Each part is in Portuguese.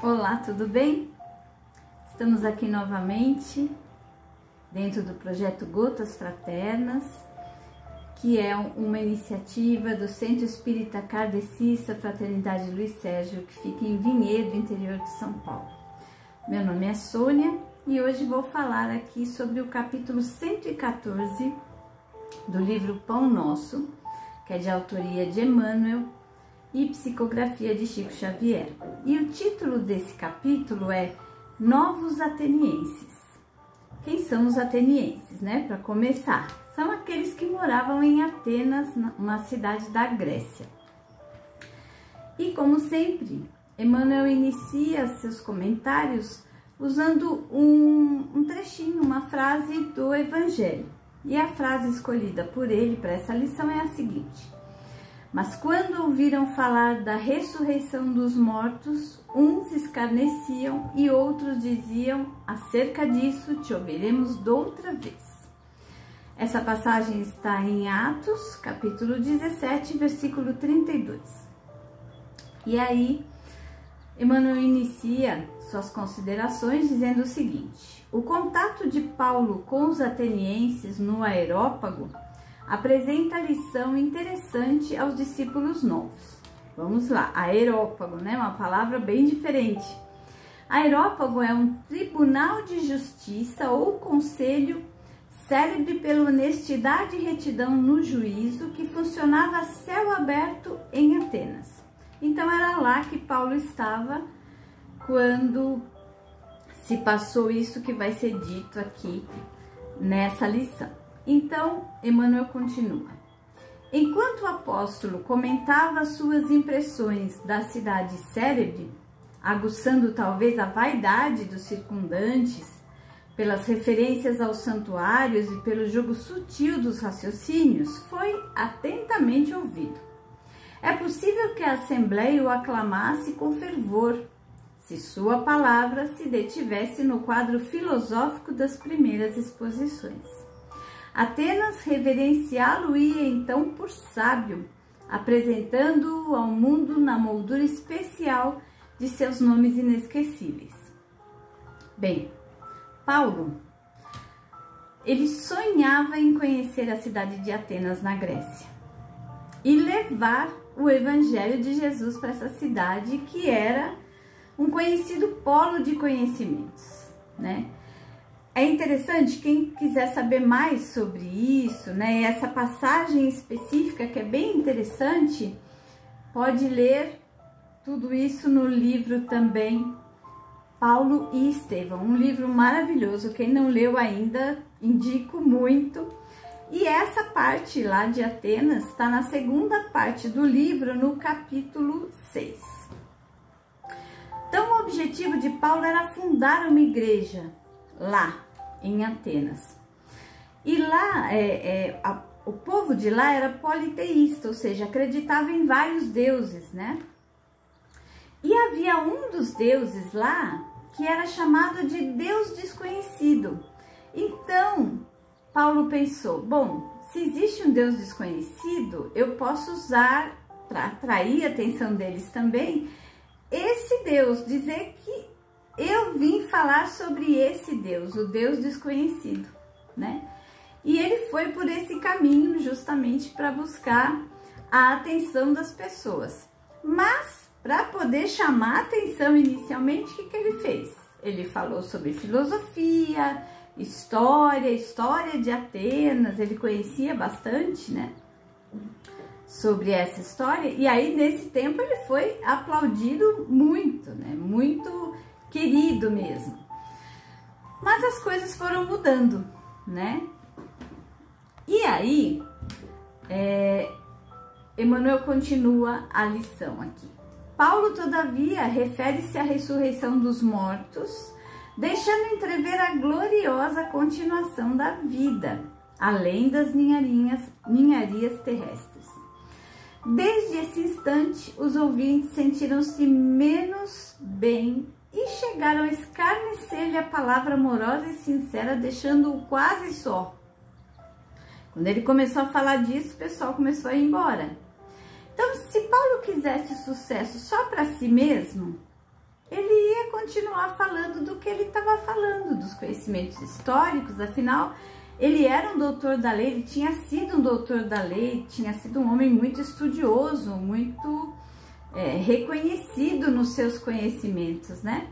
Olá, tudo bem? Estamos aqui novamente dentro do projeto Gotas Fraternas, que é uma iniciativa do Centro Espírita Kardecista Fraternidade Luiz Sérgio, que fica em Vinhedo, interior de São Paulo. Meu nome é Sônia e hoje vou falar aqui sobre o capítulo 114 do livro Pão Nosso, que é de autoria de Emmanuel e psicografia de Chico Xavier. E o título desse capítulo é Novos Atenienses. Quem são os atenienses, né? Para começar, são aqueles que moravam em Atenas, uma cidade da Grécia. E como sempre, Emmanuel inicia seus comentários usando um trechinho, uma frase do Evangelho. E a frase escolhida por ele para essa lição é a seguinte: mas quando ouviram falar da ressurreição dos mortos, uns escarneciam e outros diziam: acerca disso te ouviremos doutra vez. Essa passagem está em Atos, capítulo 17, versículo 32. E aí, Emmanuel inicia suas considerações dizendo o seguinte: o contato de Paulo com os atenienses no Areópago apresenta lição interessante aos discípulos novos. Vamos lá, Areópago, né? Uma palavra bem diferente. Areópago é um tribunal de justiça ou conselho célebre pela honestidade e retidão no juízo, que funcionava a céu aberto em Atenas. Então era lá que Paulo estava quando se passou isso que vai ser dito aqui nessa lição. Então, Emmanuel continua. Enquanto o apóstolo comentava suas impressões da cidade célebre, aguçando talvez a vaidade dos circundantes, pelas referências aos santuários e pelo jogo sutil dos raciocínios, foi atentamente ouvido. É possível que a Assembleia o aclamasse com fervor, se sua palavra se detivesse no quadro filosófico das primeiras exposições. Atenas reverenciá-lo-ia então por sábio, apresentando-o ao mundo na moldura especial de seus nomes inesquecíveis. Bem, Paulo, ele sonhava em conhecer a cidade de Atenas na Grécia e levar o Evangelho de Jesus para essa cidade que era um conhecido polo de conhecimentos, né? É interessante, quem quiser saber mais sobre isso, né, essa passagem específica que é bem interessante, pode ler tudo isso no livro também Paulo e Estevão, um livro maravilhoso. Quem não leu ainda, indico muito. E essa parte lá de Atenas está na segunda parte do livro, no capítulo 6. Então, o objetivo de Paulo era fundar uma igreja lá em Atenas. E lá, o povo de lá era politeísta, ou seja, acreditava em vários deuses, né? E havia um dos deuses lá que era chamado de Deus desconhecido. Então, Paulo pensou, bom, se existe um Deus desconhecido, eu posso usar para atrair a atenção deles também esse Deus, dizer que eu vim falar sobre esse Deus, o Deus desconhecido, né? E ele foi por esse caminho justamente para buscar a atenção das pessoas. Mas, para poder chamar a atenção inicialmente, o que ele fez? Ele falou sobre filosofia, história de Atenas, ele conhecia bastante, né? Sobre essa história. E aí, nesse tempo, ele foi aplaudido muito, né? Muito querido mesmo. Mas as coisas foram mudando, né? E aí, Emmanuel continua a lição aqui. Paulo, todavia, refere-se à ressurreição dos mortos, deixando entrever a gloriosa continuação da vida, além das ninharias terrestres. Desde esse instante, os ouvintes sentiram-se menos bem e chegaram a escarnecer-lhe a palavra amorosa e sincera, deixando-o quase só. Quando ele começou a falar disso, o pessoal começou a ir embora. Então, se Paulo quisesse sucesso só para si mesmo, ele ia continuar falando do que ele estava falando, dos conhecimentos históricos. Afinal, ele era um doutor da lei, ele tinha sido um doutor da lei, tinha sido um homem muito estudioso, muito reconhecido nos seus conhecimentos, né?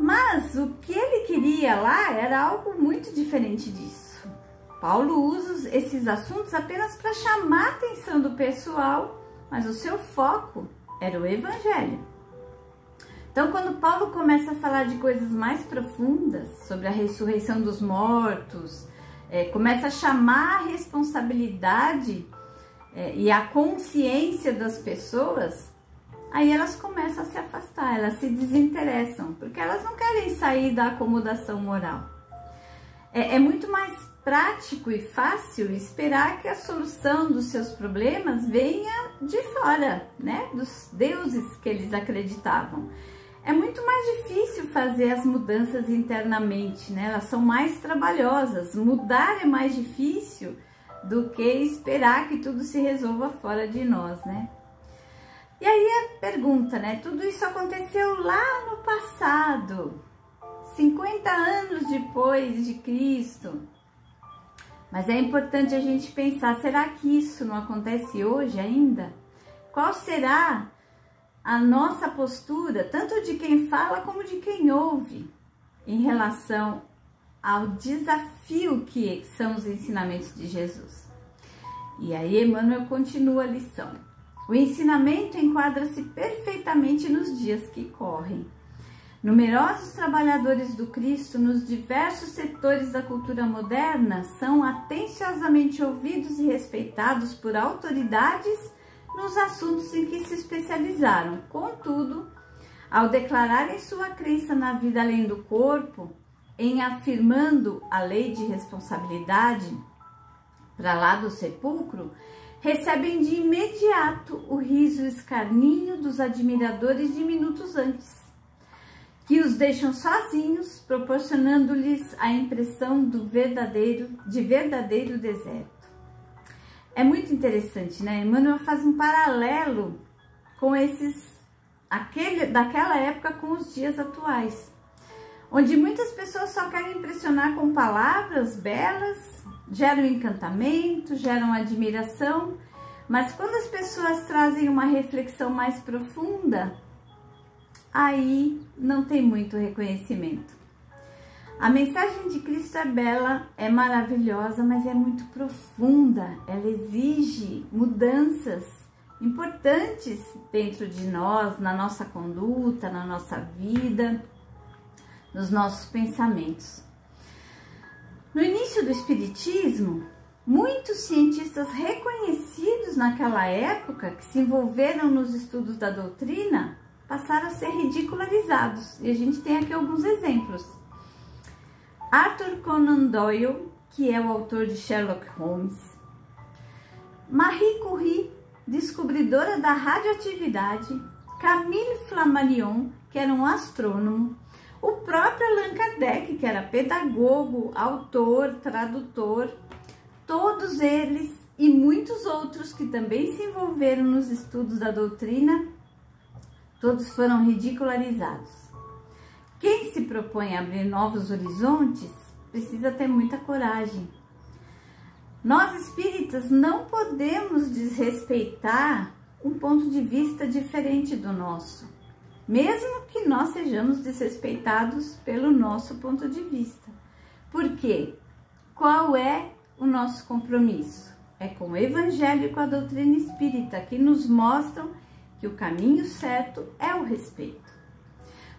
Mas o que ele queria lá era algo muito diferente disso. Paulo usa esses assuntos apenas para chamar a atenção do pessoal, mas o seu foco era o evangelho. Então, quando Paulo começa a falar de coisas mais profundas, sobre a ressurreição dos mortos, começa a chamar a responsabilidade e a consciência das pessoas, aí elas começam a se afastar, elas se desinteressam, porque elas não querem sair da acomodação moral. É muito mais prático e fácil esperar que a solução dos seus problemas venha de fora, né? Dos deuses que eles acreditavam. É muito mais difícil fazer as mudanças internamente, né? Elas são mais trabalhosas. Mudar é mais difícil do que esperar que tudo se resolva fora de nós, né? E aí a pergunta, né? Tudo isso aconteceu lá no passado, 50 anos depois de Cristo. Mas é importante a gente pensar, será que isso não acontece hoje ainda? Qual será a nossa postura, tanto de quem fala como de quem ouve, em relação ao desafio que são os ensinamentos de Jesus? E aí Emmanuel continua a lição. O ensinamento enquadra-se perfeitamente nos dias que correm. Numerosos trabalhadores do Cristo nos diversos setores da cultura moderna são atenciosamente ouvidos e respeitados por autoridades nos assuntos em que se especializaram. Contudo, ao declararem sua crença na vida além do corpo, em afirmando a lei de responsabilidade para lá do sepulcro, recebem de imediato o riso e o escarninho dos admiradores de minutos antes, que os deixam sozinhos, proporcionando-lhes a impressão de verdadeiro deserto. É muito interessante, né? Emmanuel faz um paralelo com daquela época com os dias atuais, onde muitas pessoas só querem impressionar com palavras belas, geram encantamento, geram admiração, mas quando as pessoas trazem uma reflexão mais profunda, aí não tem muito reconhecimento. A mensagem de Cristo é bela, é maravilhosa, mas é muito profunda. Ela exige mudanças importantes dentro de nós, na nossa conduta, na nossa vida, nos nossos pensamentos. No início do Espiritismo, muitos cientistas reconhecidos naquela época, que se envolveram nos estudos da doutrina, passaram a ser ridicularizados. E a gente tem aqui alguns exemplos. Arthur Conan Doyle, que é o autor de Sherlock Holmes. Marie Curie, descobridora da radioatividade. Camille Flammarion, que era um astrônomo. O próprio Allan Kardec, que era pedagogo, autor, tradutor. Todos eles e muitos outros que também se envolveram nos estudos da doutrina, todos foram ridicularizados. Quem se propõe a abrir novos horizontes precisa ter muita coragem. Nós espíritas não podemos desrespeitar um ponto de vista diferente do nosso, mesmo que nós sejamos desrespeitados pelo nosso ponto de vista. Por quê? Qual é o nosso compromisso? É com o Evangelho e com a doutrina espírita, que nos mostram que o caminho certo é o respeito.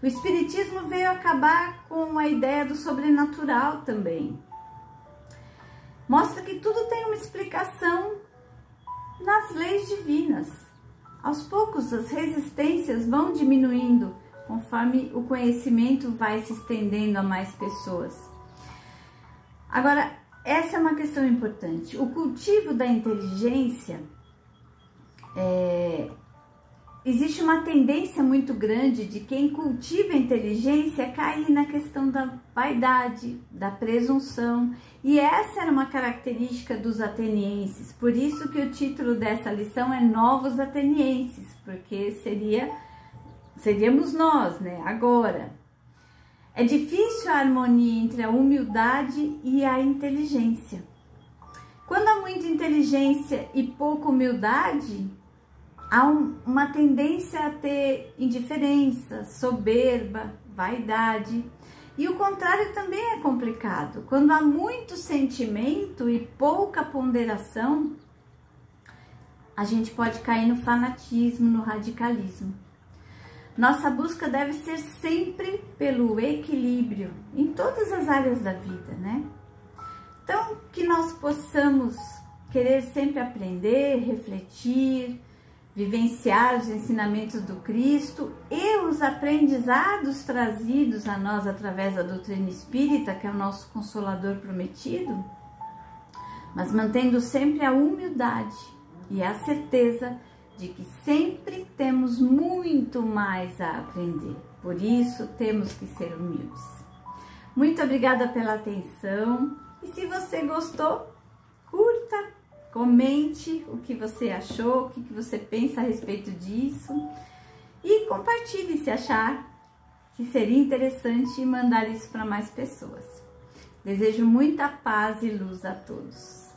O Espiritismo veio acabar com a ideia do sobrenatural também. Mostra que tudo tem uma explicação nas leis divinas. Aos poucos, as resistências vão diminuindo conforme o conhecimento vai se estendendo a mais pessoas. Agora, essa é uma questão importante. O cultivo da inteligência existe uma tendência muito grande de quem cultiva a inteligência cair na questão da vaidade, da presunção. E essa era uma característica dos atenienses. Por isso que o título dessa lição é Novos Atenienses, porque seria seríamos nós, né? Agora, é difícil a harmonia entre a humildade e a inteligência. Quando há muita inteligência e pouca humildade, há uma tendência a ter indiferença, soberba, vaidade. E o contrário também é complicado. Quando há muito sentimento e pouca ponderação, a gente pode cair no fanatismo, no radicalismo. Nossa busca deve ser sempre pelo equilíbrio em todas as áreas da vida, né? Então, que nós possamos querer sempre aprender, refletir, vivenciar os ensinamentos do Cristo e os aprendizados trazidos a nós através da doutrina espírita, que é o nosso consolador prometido, mas mantendo sempre a humildade e a certeza de que sempre temos muito mais a aprender. Por isso, temos que ser humildes. Muito obrigada pela atenção. E se você gostou, curta, comente o que você achou, o que você pensa a respeito disso. E compartilhe se achar que seria interessante mandar isso para mais pessoas. Desejo muita paz e luz a todos.